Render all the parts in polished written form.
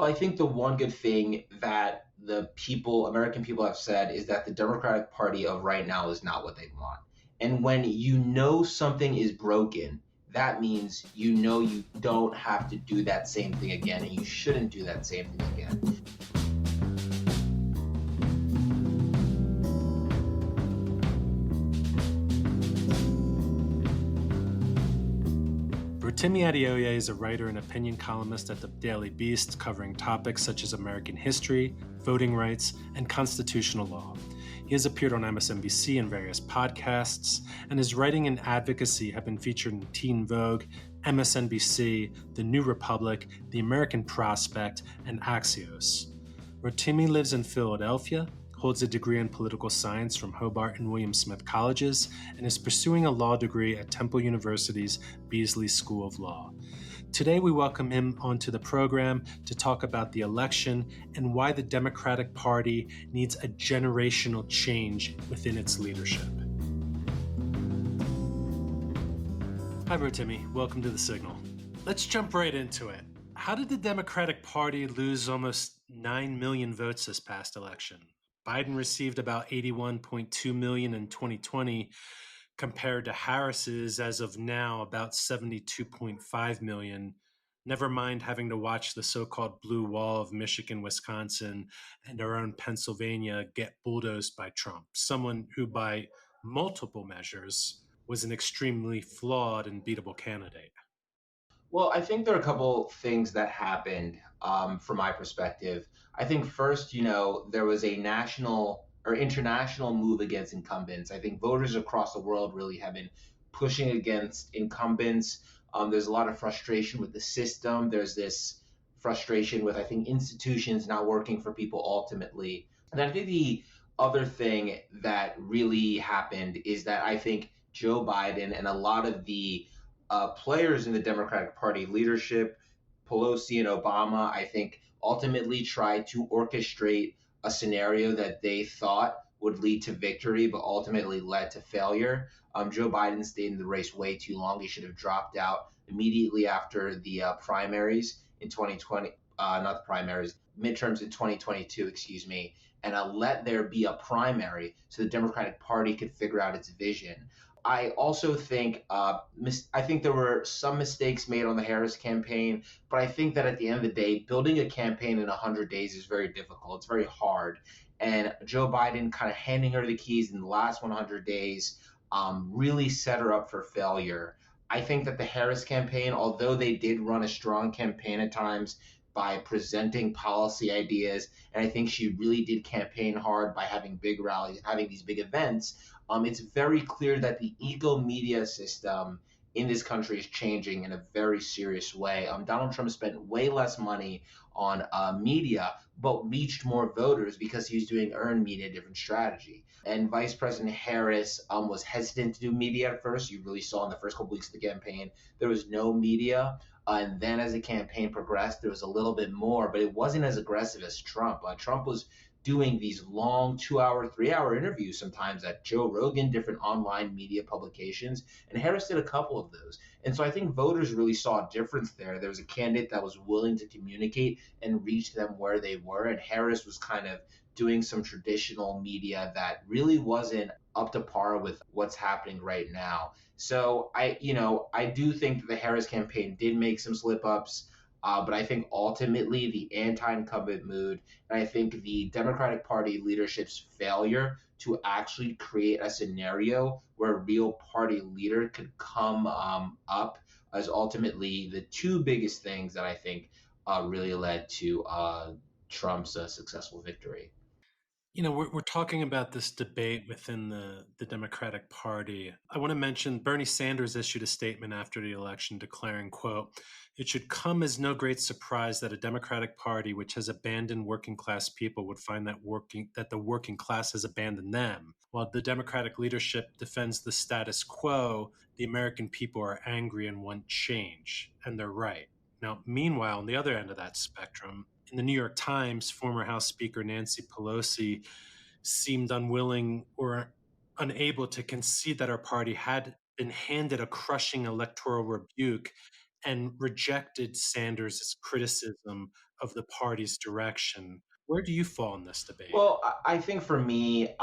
Well, I think the one good thing that American people have said is that the Democratic Party of right now is not what they want. And when you know something is broken, that means you know you don't have to do that same thing again, and you shouldn't do that same thing again. Rotimi Adeoye is a writer and opinion columnist at the Daily Beast, covering topics such as American history, voting rights, and constitutional law. He has appeared on MSNBC and various podcasts, and his writing and advocacy have been featured in Teen Vogue, MSNBC, The New Republic, The American Prospect, and Axios. Rotimi lives in Philadelphia, holds a degree in political science from Hobart and William Smith Colleges, and is pursuing a law degree at Temple University's Beasley School of Law. Today, we welcome him onto the program to talk about the election and why the Democratic Party needs a generational change within its leadership. Hi, Rotimi. Welcome to The Signal. Let's jump right into it. How did the Democratic Party lose almost 9 million votes this past election? Biden received about 81.2 million in 2020 compared to Harris's, as of now, about 72.5 million. Never mind having to watch the so-called blue wall of Michigan, Wisconsin, and our own Pennsylvania get bulldozed by Trump, someone who by multiple measures was an extremely flawed and beatable candidate. Well, I think there are a couple things that happened from my perspective. I think first, there was a national or international move against incumbents. I think voters across the world really have been pushing against incumbents. There's a lot of frustration with the system. There's this frustration with, I think, institutions not working for people ultimately. And I think the other thing that really happened is that I think Joe Biden and a lot of the players in the Democratic Party leadership, Pelosi and Obama, I think ultimately tried to orchestrate a scenario that they thought would lead to victory, but ultimately led to failure. Joe Biden stayed in the race way too long. He should have dropped out immediately after the primaries in 2020, not the primaries, midterms in 2022, excuse me, and let there be a primary so the Democratic Party could figure out its vision. I also think I think there were some mistakes made on the Harris campaign, but I think that at the end of the day, building a campaign in 100 days is very difficult. It's very hard. And Joe Biden kind of handing her the keys in the last 100 days really set her up for failure. I think that the Harris campaign, although they did run a strong campaign at times by presenting policy ideas, and I think she really did campaign hard by having big rallies, having these big events, it's very clear that the ego media system in this country is changing in a very serious way. Donald Trump spent way less money on media, but reached more voters because he was doing earned media, different strategy. And Vice President Harris was hesitant to do media at first. You really saw in the first couple weeks of the campaign, there was no media. And then as the campaign progressed, there was a little bit more, but it wasn't as aggressive as Trump. Trump was doing these long 2-hour, 3-hour interviews sometimes at Joe Rogan, different online media publications, and Harris did a couple of those. And so I think voters really saw a difference there. There was a candidate that was willing to communicate and reach them where they were, and Harris was kind of doing some traditional media that really wasn't up to par with what's happening right now. So I do think that the Harris campaign did make some slip ups. But I think ultimately the anti-incumbent mood, and I think the Democratic Party leadership's failure to actually create a scenario where a real party leader could come up as ultimately the two biggest things that I think really led to Trump's successful victory. We're talking about this debate within the Democratic Party. I want to mention Bernie Sanders issued a statement after the election declaring, quote, "It should come as no great surprise that a Democratic Party which has abandoned working class people would find that the working class has abandoned them. While the Democratic leadership defends the status quo, the American people are angry and want change, and they're right." Now, meanwhile, on the other end of that spectrum, in the New York Times, former House Speaker Nancy Pelosi seemed unwilling or unable to concede that her party had been handed a crushing electoral rebuke and rejected Sanders' criticism of the party's direction. Where do you fall in this debate? Well, I think for me,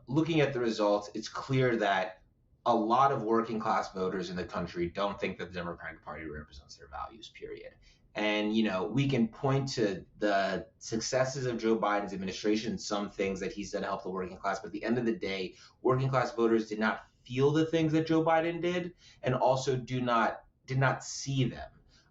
looking at the results, it's clear that a lot of working class voters in the country don't think that the Democratic Party represents their values, period. And, we can point to the successes of Joe Biden's administration, some things that he's done to help the working class. But at the end of the day, working class voters did not feel the things that Joe Biden did, and also did not see them.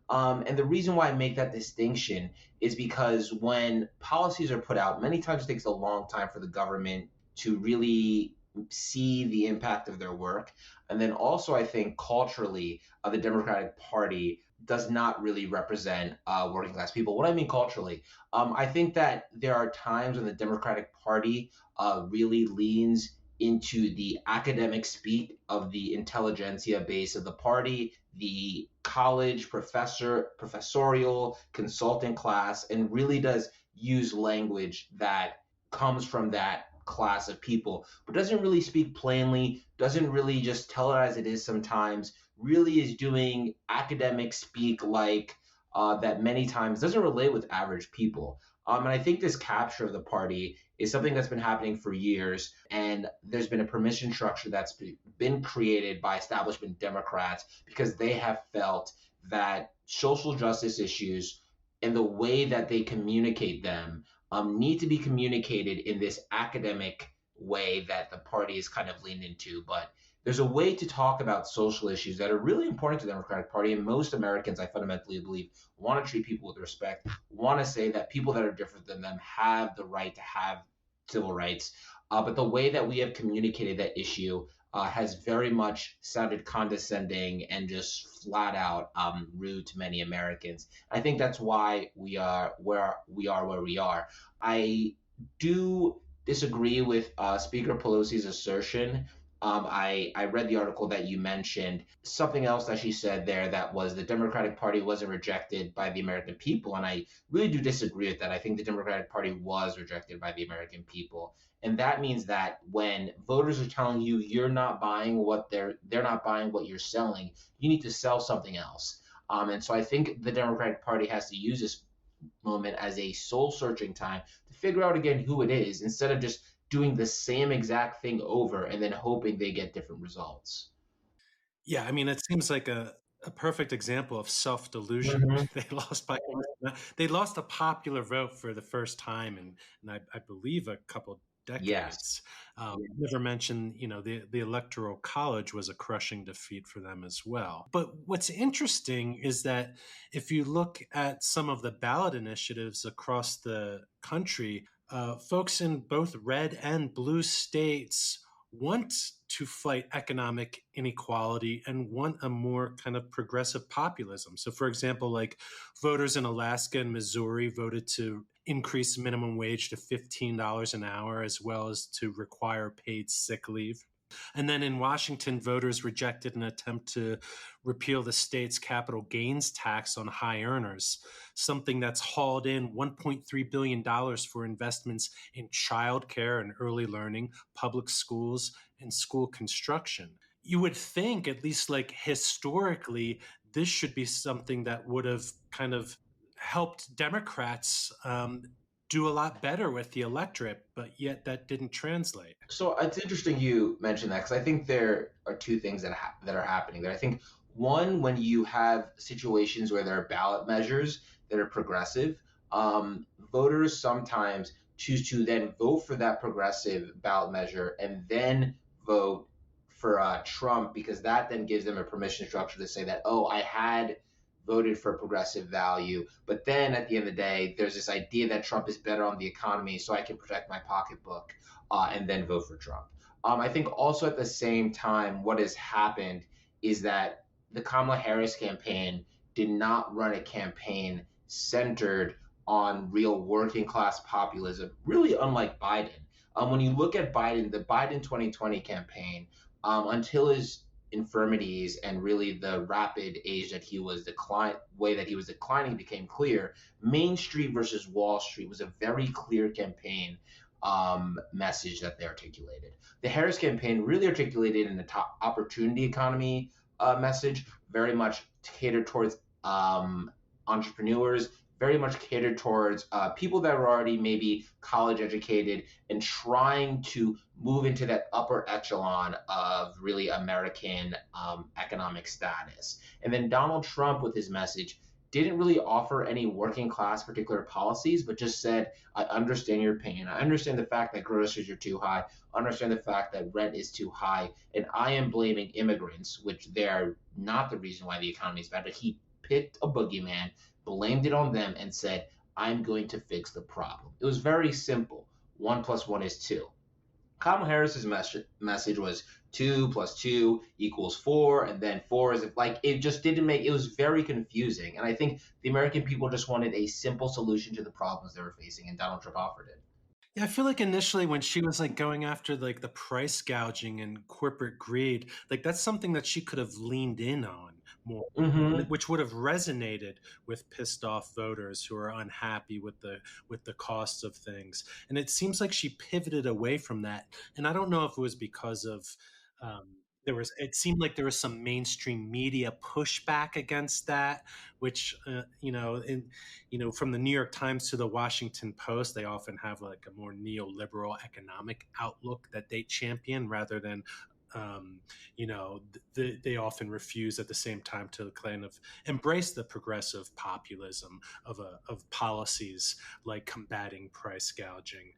And the reason why I make that distinction is because when policies are put out, many times it takes a long time for the government to really see the impact of their work. And then also, I think culturally, the Democratic Party does not really represent working class people. What I mean culturally, I think that there are times when the Democratic Party really leans into the academic speak of the intelligentsia base of the party, the college professorial consultant class, and really does use language that comes from that class of people, but doesn't really speak plainly, doesn't really just tell it as it is sometimes, really is doing academic speak like that many times doesn't relate with average people. And I think this capture of the party is something that's been happening for years. And there's been a permission structure that's been created by establishment Democrats because they have felt that social justice issues and the way that they communicate them need to be communicated in this academic way that the party is kind of leaned into. But there's a way to talk about social issues that are really important to the Democratic Party. And most Americans, I fundamentally believe, want to treat people with respect, want to say that people that are different than them have the right to have civil rights. But the way that we have communicated that issue has very much sounded condescending and just flat out rude to many Americans. I think that's why we are where we are. I do disagree with Speaker Pelosi's assertion. I read the article that you mentioned. Something else that she said there that was the Democratic Party wasn't rejected by the American people. And I really do disagree with that. I think the Democratic Party was rejected by the American people. And that means that when voters are telling you you're not buying what they're not buying what you're selling, you need to sell something else. And so I think the Democratic Party has to use this moment as a soul searching time to figure out again who it is instead of just doing the same exact thing over and then hoping they get different results. Yeah, I mean, it seems like a perfect example of self-delusion. Mm-hmm. They lost a popular vote for the first time in I believe a couple decades. Yes. Never mention, the Electoral College was a crushing defeat for them as well. But what's interesting is that if you look at some of the ballot initiatives across the country, folks in both red and blue states want to fight economic inequality and want a more kind of progressive populism. So, for example, like voters in Alaska and Missouri voted to increase minimum wage to $15 an hour, as well as to require paid sick leave. And then in Washington, voters rejected an attempt to repeal the state's capital gains tax on high earners, something that's hauled in $1.3 billion for investments in childcare and early learning, public schools, and school construction. You would think, at least like historically, this should be something that would have kind of helped Democrats do a lot better with the electorate, but yet that didn't translate. So it's interesting you mentioned that because I think there are two things that are happening there. I think one, when you have situations where there are ballot measures that are progressive, voters sometimes choose to then vote for that progressive ballot measure and then vote for Trump because that then gives them a permission structure to say that, oh, I had voted for progressive value. But then at the end of the day, there's this idea that Trump is better on the economy, so I can protect my pocketbook and then vote for Trump. I think also at the same time, what has happened is that the Kamala Harris campaign did not run a campaign centered on real working class populism, really unlike Biden. When you look at Biden, the Biden 2020 campaign, until his infirmities and really the rapid age that he was declining became clear, Main Street versus Wall Street was a very clear campaign message that they articulated. The Harris campaign really articulated in the top opportunity economy message, very much catered towards entrepreneurs, very much catered towards people that were already maybe college educated and trying to move into that upper echelon of really American economic status. And then Donald Trump, with his message, didn't really offer any working class particular policies, but just said, I understand your pain. I understand the fact that groceries are too high. I understand the fact that rent is too high. And I am blaming immigrants, which they're not the reason why the economy is bad. But he picked a boogeyman, blamed it on them, and said, I'm going to fix the problem. It was very simple. 1+1 is 2. Kamala Harris's message was 2+2 = 4, and then 4 is like it just didn't make it was very confusing. And I think the American people just wanted a simple solution to the problems they were facing, and Donald Trump offered it. Yeah, I feel like initially when she was like going after like the price gouging and corporate greed, like that's something that she could have leaned in on more, Mm-hmm. which would have resonated with pissed off voters who are unhappy with the costs of things. And it seems like she pivoted away from that. And I don't know if it was because of it seemed like there was some mainstream media pushback against that, which from the New York Times to the Washington Post, they often have like a more neoliberal economic outlook that they champion rather than they often refuse at the same time to kind of embrace the progressive populism of policies like combating price gouging.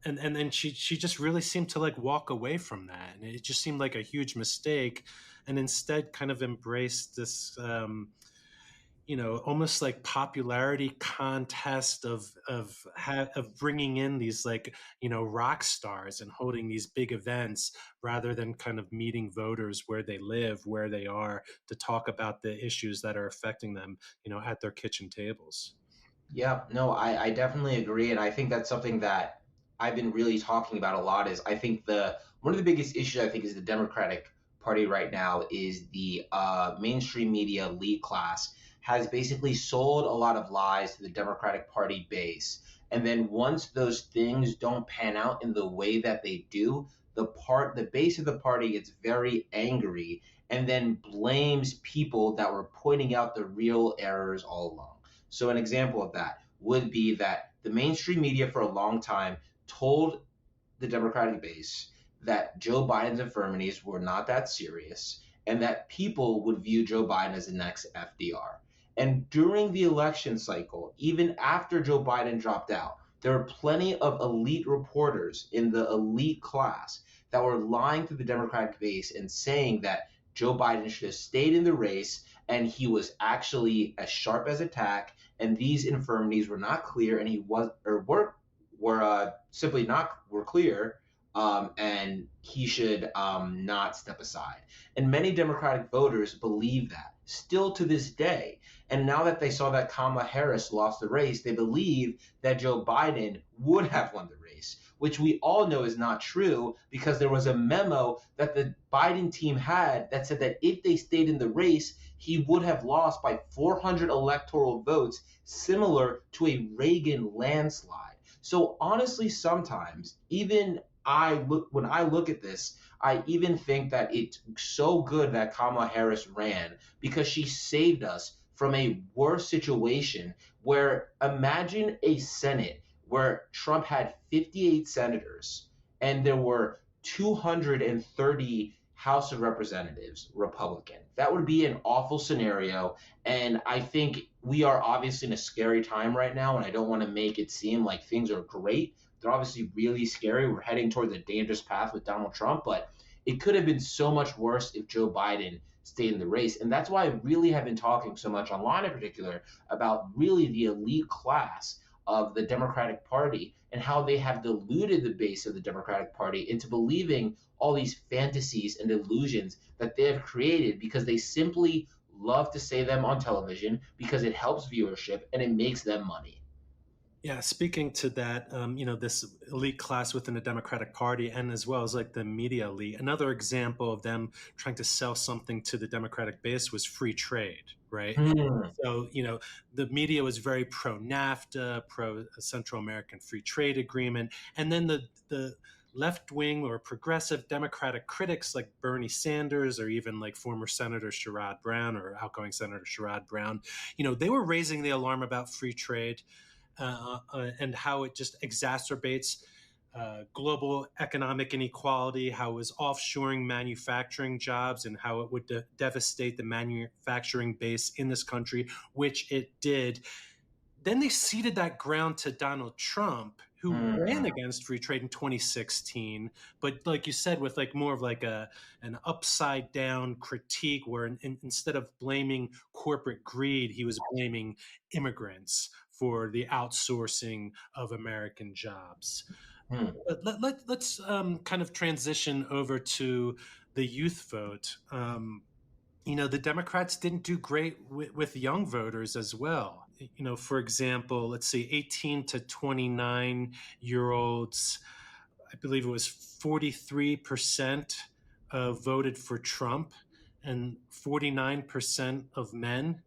And then she just really seemed to like walk away from that. And it just seemed like a huge mistake, and instead kind of embraced this almost like popularity contest of bringing in these like rock stars and holding these big events rather than kind of meeting voters where they live, where they are, to talk about the issues that are affecting them at their kitchen tables. Yeah, no, I definitely agree, and I think that's something that I've been really talking about a lot. Is I think the one of the biggest issues I think is the Democratic Party right now is the mainstream media elite class has basically sold a lot of lies to the Democratic Party base, and then once those things don't pan out in the way that they do, the base of the party gets very angry and then blames people that were pointing out the real errors all along. So an example of that would be that the mainstream media for a long time told the Democratic base that Joe Biden's infirmities were not that serious and that people would view Joe Biden as the next FDR. And during the election cycle, even after Joe Biden dropped out, there were plenty of elite reporters in the elite class that were lying to the Democratic base and saying that Joe Biden should have stayed in the race and he was actually as sharp as a tack, and these infirmities were not clear, and he was or were simply not were clear, and he should not step aside. And many Democratic voters believe that still to this day. And now that they saw that Kamala Harris lost the race, they believe that Joe Biden would have won the race, which we all know is not true because there was a memo that the Biden team had that said that if they stayed in the race, he would have lost by 400 electoral votes, similar to a Reagan landslide. So honestly, sometimes even when I look at this, I even think that it's so good that Kamala Harris ran because she saved us from a worse situation where imagine a Senate where Trump had 58 senators and there were 230 House of Representatives Republican. That would be an awful scenario. And I think we are obviously in a scary time right now, and I don't want to make it seem like things are great. They're obviously really scary. We're heading towards a dangerous path with Donald Trump, but it could have been so much worse if Joe Biden stayed in the race. And that's why I really have been talking so much online in particular about really the elite class of the Democratic Party and how they have deluded the base of the Democratic Party into believing all these fantasies and illusions that they have created because they simply love to say them on television because it helps viewership and it makes them money. Yeah, speaking to that, this elite class within the Democratic Party, and as well as like the media elite, another example of them trying to sell something to the Democratic base was free trade, right? Hmm. So, the media was very pro NAFTA, pro Central American Free Trade Agreement, and then the left-wing or progressive Democratic critics like Bernie Sanders or even like former Senator Sherrod Brown or outgoing Senator Sherrod Brown, they were raising the alarm about free trade and how it just exacerbates global economic inequality, how it was offshoring manufacturing jobs, and how it would devastate the manufacturing base in this country, which it did. Then they ceded that ground to Donald Trump, who ran against free trade in 2016, but like you said, with like more of like an upside down critique, where instead of blaming corporate greed, he was blaming immigrants for the outsourcing of American jobs. Let's kind of transition over to the youth vote. The Democrats didn't do great with young voters as well. For example, let's see, 18 to 29-year-olds, I believe it was 43% voted for Trump, and 49% of men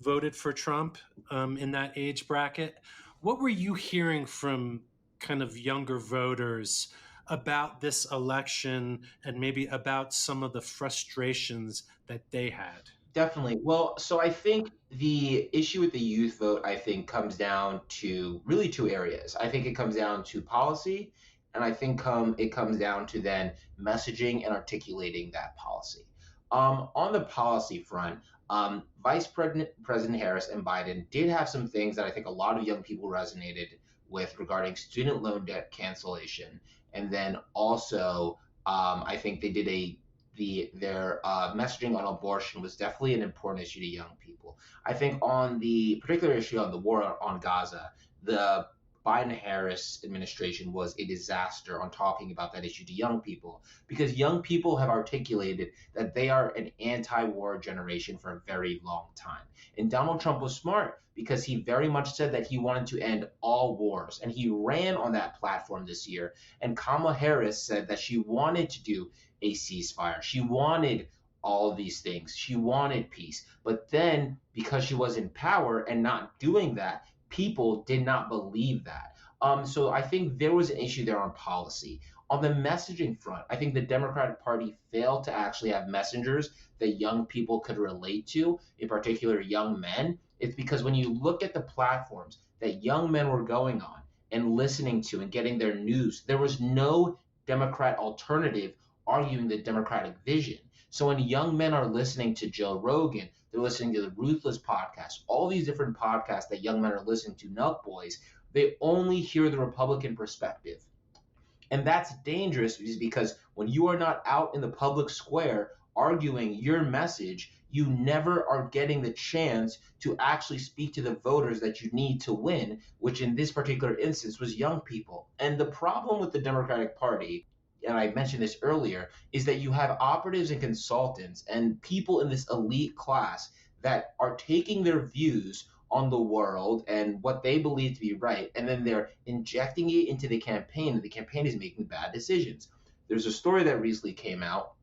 voted for Trump in that age bracket. What were you hearing from kind of younger voters about this election and maybe about some of the frustrations that they had? Definitely. Well, so I think the issue with the youth vote, I think, comes down to really two areas. I think it comes down to policy, and I think it comes down to then messaging and articulating that policy. On the policy front, Vice President Harris and Biden did have some things that I think a lot of young people resonated with regarding student loan debt cancellation, and then also I think they did their messaging on abortion was definitely an important issue to young people. I think on the particular issue on the war on Gaza, the Biden-Harris administration was a disaster on talking about that issue to young people, because young people have articulated that they are an anti-war generation for a very long time. And Donald Trump was smart because he very much said that he wanted to end all wars, and he ran on that platform this year. And Kamala Harris said that she wanted to do a ceasefire. She wanted all of these things. She wanted peace. But then, because she was in power and not doing that, people did not believe that. So I think there was an issue there on policy. On the messaging front, I think the Democratic Party failed to actually have messengers that young people could relate to, in particular young men. It's because when you look at the platforms that young men were going on and listening to and getting their news, there was no Democrat alternative arguing the Democratic vision. So when young men are listening to Joe Rogan, they're listening to the Ruthless podcast, all these different podcasts that young men are listening to, Nelk Boys, they only hear the Republican perspective. And that's dangerous because when you are not out in the public square arguing your message, you never are getting the chance to actually speak to the voters that you need to win, which in this particular instance was young people. And the problem with the Democratic Party, and I mentioned this earlier, is that you have operatives and consultants and people in this elite class that are taking their views on the world and what they believe to be right, and then they're injecting it into the campaign, and the campaign is making bad decisions. There's a story that recently came out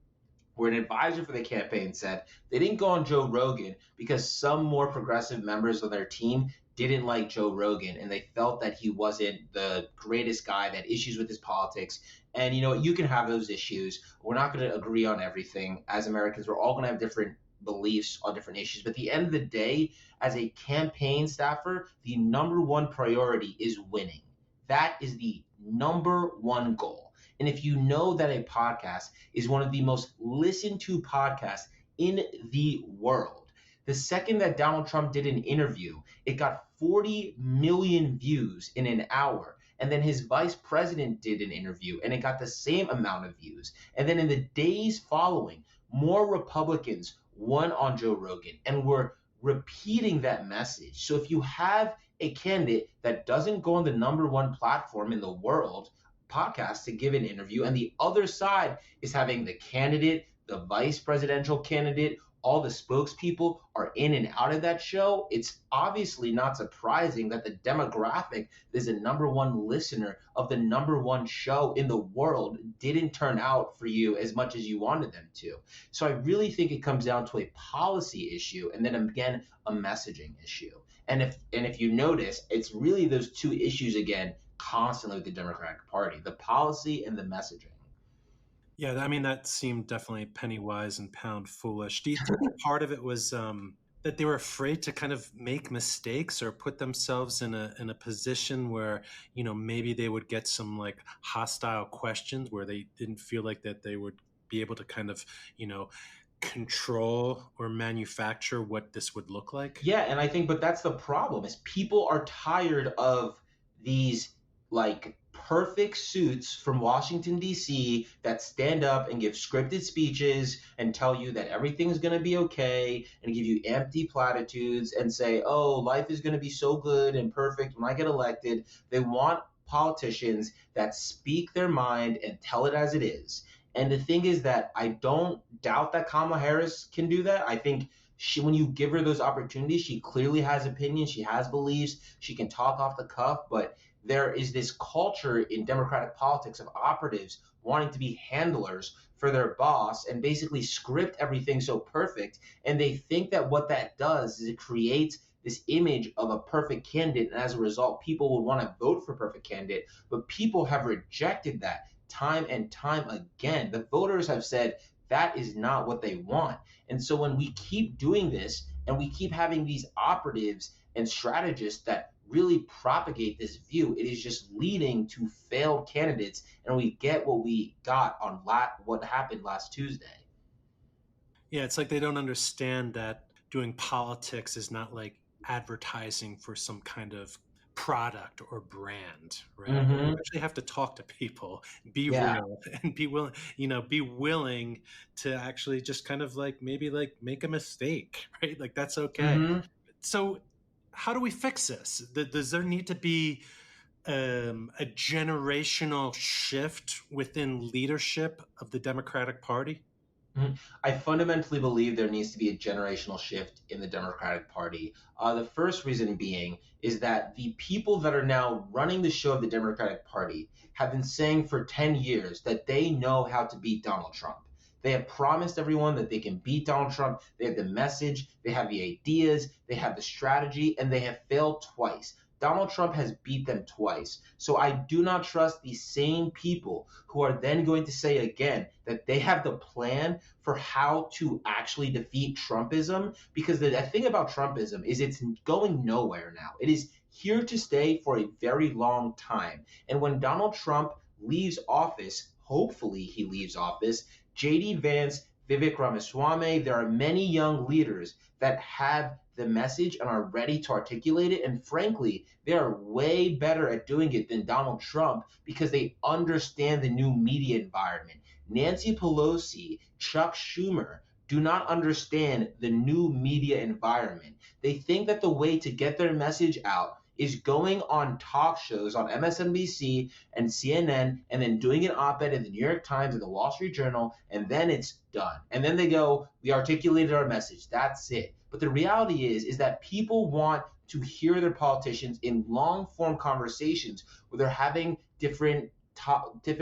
where an advisor for the campaign said they didn't go on Joe Rogan because some more progressive members of their team didn't like Joe Rogan, and they felt that he wasn't the greatest guy, that issues with his politics. And you can have those issues. We're not going to agree on everything. As Americans, we're all going to have different beliefs on different issues. But at the end of the day, as a campaign staffer, the number one priority is winning. That is the number one goal. And if you know that a podcast is one of the most listened to podcasts in the world, the second that Donald Trump did an interview, it got 40 million views in an hour. And then his vice president did an interview, and it got the same amount of views. And then in the days following, more Republicans won on Joe Rogan and were repeating that message. So if you have a candidate that doesn't go on the number one platform in the world, podcast, to give an interview, and the other side is having the candidate, the vice presidential candidate, all the spokespeople are in and out of that show, it's obviously not surprising that the demographic that is the number one listener of the number one show in the world didn't turn out for you as much as you wanted them to. So I really think it comes down to a policy issue, and then again, a messaging issue. And if you notice, it's really those two issues again constantly with the Democratic Party, the policy and the messaging. Yeah, I mean, that seemed definitely penny wise and pound foolish. Do you think part of it was that they were afraid to kind of make mistakes or put themselves in a position where, maybe they would get some like hostile questions where they didn't feel like that they would be able to kind of, control or manufacture what this would look like? Yeah, and I think, but that's the problem is people are tired of these like perfect suits from Washington D.C. that stand up and give scripted speeches and tell you that everything's going to be okay and give you empty platitudes and say, "Oh, life is going to be so good and perfect when I get elected." They want politicians that speak their mind and tell it as it is. And the thing is that I don't doubt that Kamala Harris can do that. I think when you give her those opportunities, she clearly has opinions, she has beliefs, she can talk off the cuff, but there is this culture in Democratic politics of operatives wanting to be handlers for their boss and basically script everything so perfect. And they think that what that does is it creates this image of a perfect candidate. And as a result, people will want to vote for perfect candidate. But people have rejected that time and time again. The voters have said that is not what they want. And so when we keep doing this and we keep having these operatives and strategists that really propagate this view, it is just leading to failed candidates. And we get what we got on what happened last Tuesday. Yeah, it's like they don't understand that doing politics is not like advertising for some kind of product or brand, right? Mm-hmm. You actually have to talk to people, be Yeah. real, and be willing to actually just kind of like maybe like make a mistake, right? Like that's okay. Mm-hmm. So how do we fix this? Does there need to be a generational shift within leadership of the Democratic Party? I fundamentally believe there needs to be a generational shift in the Democratic Party. The first reason being is that the people that are now running the show of the Democratic Party have been saying for 10 years that they know how to beat Donald Trump. They have promised everyone that they can beat Donald Trump. They have the message, they have the ideas, they have the strategy, and they have failed twice. Donald Trump has beat them twice. So I do not trust these same people who are then going to say again that they have the plan for how to actually defeat Trumpism. Because the thing about Trumpism is it's going nowhere now. It is here to stay for a very long time. And when Donald Trump leaves office, hopefully he leaves office, J.D. Vance, Vivek Ramaswamy, there are many young leaders that have the message and are ready to articulate it. And frankly, they are way better at doing it than Donald Trump because they understand the new media environment. Nancy Pelosi, Chuck Schumer do not understand the new media environment. They think that the way to get their message out is going on talk shows on MSNBC and CNN and then doing an op-ed in the New York Times and the Wall Street Journal, and then it's done. And then they go, we articulated our message. That's it. But the reality is that people want to hear their politicians in long-form conversations where they're having different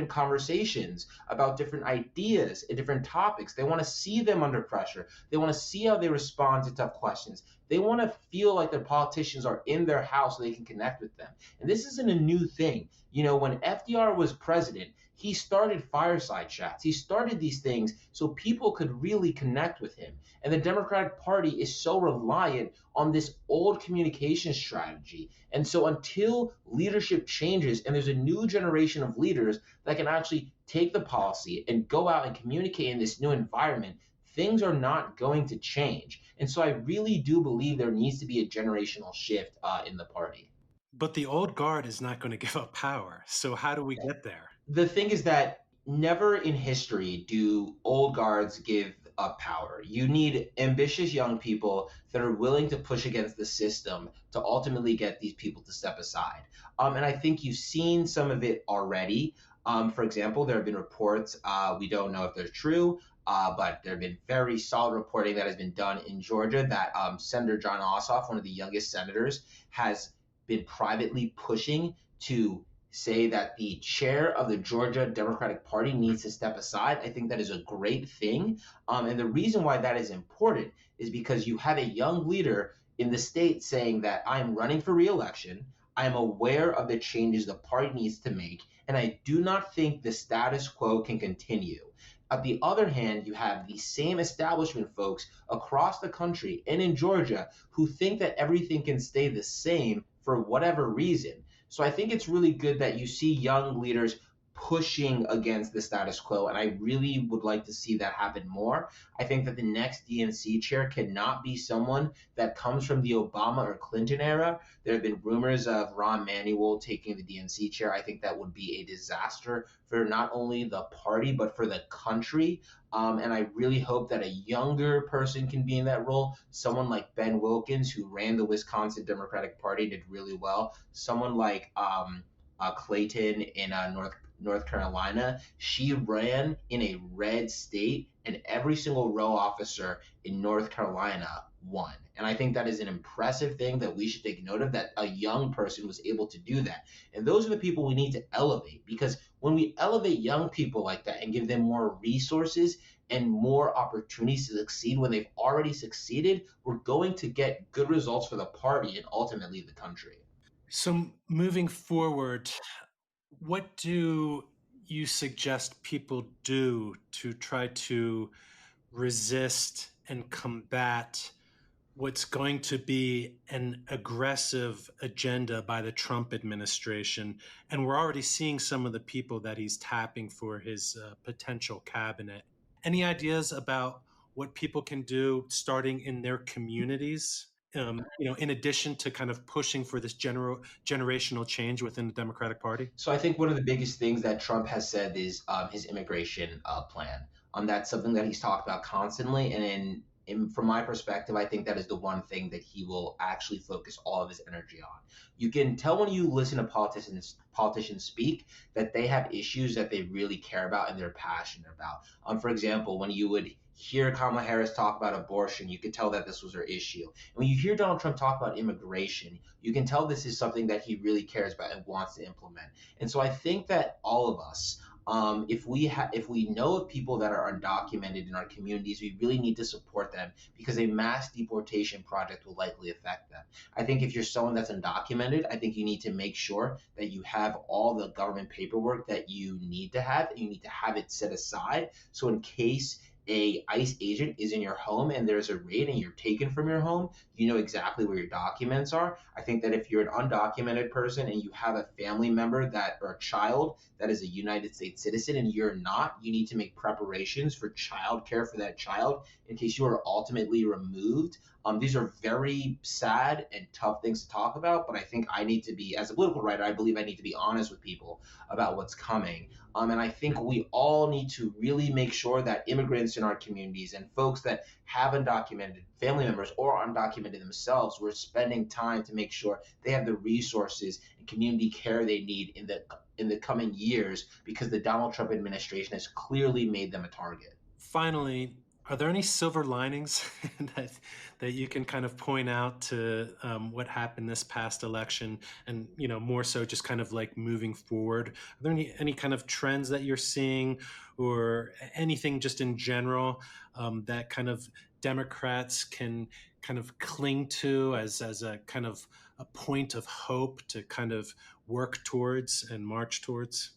conversations about different ideas and different topics. They want to see them under pressure. They want to see how they respond to tough questions. They want to feel like their politicians are in their house so they can connect with them. And this isn't a new thing. When FDR was president, he started fireside chats. He started these things so people could really connect with him. And the Democratic Party is so reliant on this old communication strategy. And so until leadership changes and there's a new generation of leaders that can actually take the policy and go out and communicate in this new environment, things are not going to change. And so I really do believe there needs to be a generational shift in the party. But the old guard is not going to give up power. So how do we get there? The thing is that never in history do old guards give up power. You need ambitious young people that are willing to push against the system to ultimately get these people to step aside. And I think you've seen some of it already. For example, there have been reports, we don't know if they're true, but there have been very solid reporting that has been done in Georgia that Senator John Ossoff, one of the youngest senators, has been privately pushing to say that the chair of the Georgia Democratic Party needs to step aside. I think that is a great thing. And the reason why that is important is because you have a young leader in the state saying that I'm running for re-election. I am aware of the changes the party needs to make, and I do not think the status quo can continue. On the other hand, you have the same establishment folks across the country and in Georgia who think that everything can stay the same for whatever reason. So I think it's really good that you see young leaders pushing against the status quo, and I really would like to see that happen more. I think that the next DNC chair cannot be someone that comes from the Obama or Clinton era. There have been rumors of Rahm Emanuel taking the DNC chair. I think that would be a disaster for not only the party, but for the country. And I really hope that a younger person can be in that role. Someone like Ben Wilkins, who ran the Wisconsin Democratic Party, did really well. Someone like Clayton in North Carolina. She ran in a red state, and every single row officer in North Carolina won. And I think that is an impressive thing that we should take note of, that a young person was able to do that. And those are the people we need to elevate, because when we elevate young people like that and give them more resources and more opportunities to succeed when they've already succeeded, we're going to get good results for the party and ultimately the country. So moving forward, what do you suggest people do to try to resist and combat what's going to be an aggressive agenda by the Trump administration? And we're already seeing some of the people that he's tapping for his potential cabinet. Any ideas about what people can do starting in their communities? In addition to kind of pushing for this generational change within the Democratic Party? So I think one of the biggest things that Trump has said is his immigration plan. That's something that he's talked about constantly, and from my perspective, I think that is the one thing that he will actually focus all of his energy on. You can tell when you listen to politicians speak that they have issues that they really care about and they're passionate about. For example, when you would hear Kamala Harris talk about abortion, you could tell that this was her issue. And when you hear Donald Trump talk about immigration, you can tell this is something that he really cares about and wants to implement. And so I think that all of us, if we know of people that are undocumented in our communities, we really need to support them, because a mass deportation project will likely affect them. I think if you're someone that's undocumented, I think you need to make sure that you have all the government paperwork that you need to have, and you need to have it set aside. So in case a ICE agent is in your home and there's a raid and you're taken from your home, you know exactly where your documents are. I think that if you're an undocumented person and you have a family member or a child that is a United States citizen and you're not, you need to make preparations for child care for that child in case you are ultimately removed. These are very sad and tough things to talk about, but I think I need to be, as a political writer, I believe I need to be honest with people about what's coming. And I think we all need to really make sure that immigrants in our communities and folks that have undocumented family members or undocumented themselves, we're spending time to make sure they have the resources and community care they need in the coming years, because the Donald Trump administration has clearly made them a target. Finally, are there any silver linings that you can kind of point out to what happened this past election, and more so just kind of like moving forward? Are there any kind of trends that you're seeing, or anything just in general that kind of Democrats can kind of cling to as a kind of a point of hope to kind of work towards and march towards?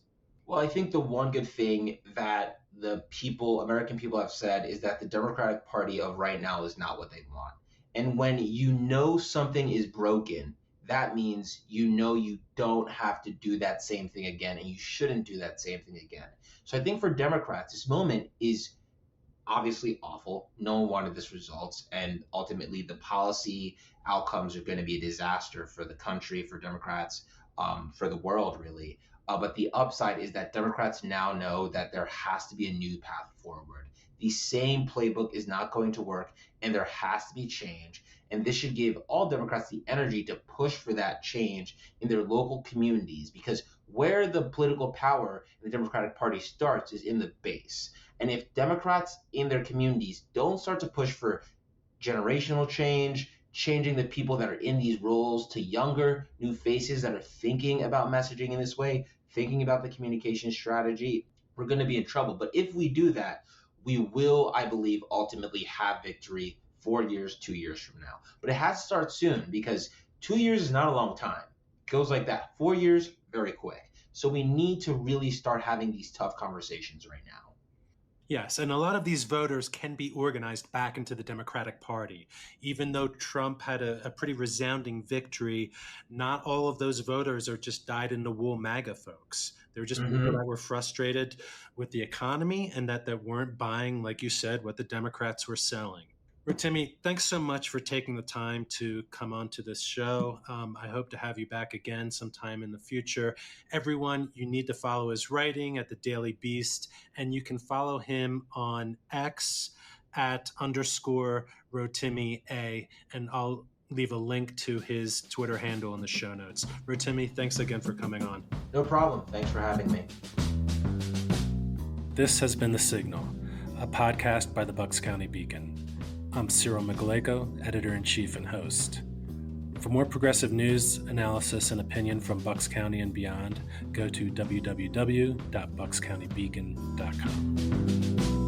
Well, I think the one good thing that American people have said, is that the Democratic Party of right now is not what they want. And when you know something is broken, that means you don't have to do that same thing again, and you shouldn't do that same thing again. So I think for Democrats, this moment is obviously awful. No one wanted this result, and ultimately the policy outcomes are going to be a disaster for the country, for Democrats, for the world, really. But the upside is that Democrats now know that there has to be a new path forward. The same playbook is not going to work, and there has to be change. And this should give all Democrats the energy to push for that change in their local communities, because where the political power in the Democratic Party starts is in the base. And if Democrats in their communities don't start to push for generational change, changing the people that are in these roles to younger, new faces that are thinking about messaging in this way, thinking about the communication strategy, we're going to be in trouble. But if we do that, we will, I believe, ultimately have victory 4 years, 2 years from now. But it has to start soon, because 2 years is not a long time. goes like that. 4 years, very quick. So we need to really start having these tough conversations right now. Yes, and a lot of these voters can be organized back into the Democratic Party. Even though Trump had a pretty resounding victory, not all of those voters are just dyed-in-the-wool MAGA folks. They're just people that were frustrated with the economy and that they weren't buying, like you said, what the Democrats were selling. Rotimi, thanks so much for taking the time to come on to this show. I hope to have you back again sometime in the future. Everyone, you need to follow his writing at the Daily Beast, and you can follow him on X @_Rotimi A, and I'll leave a link to his Twitter handle in the show notes. Rotimi, thanks again for coming on. No problem. Thanks for having me. This has been The Signal, a podcast by the Bucks County Beacon. I'm Cyril Migaleko, editor-in-chief and host. For more progressive news, analysis, and opinion from Bucks County and beyond, go to www.buckscountybeacon.com.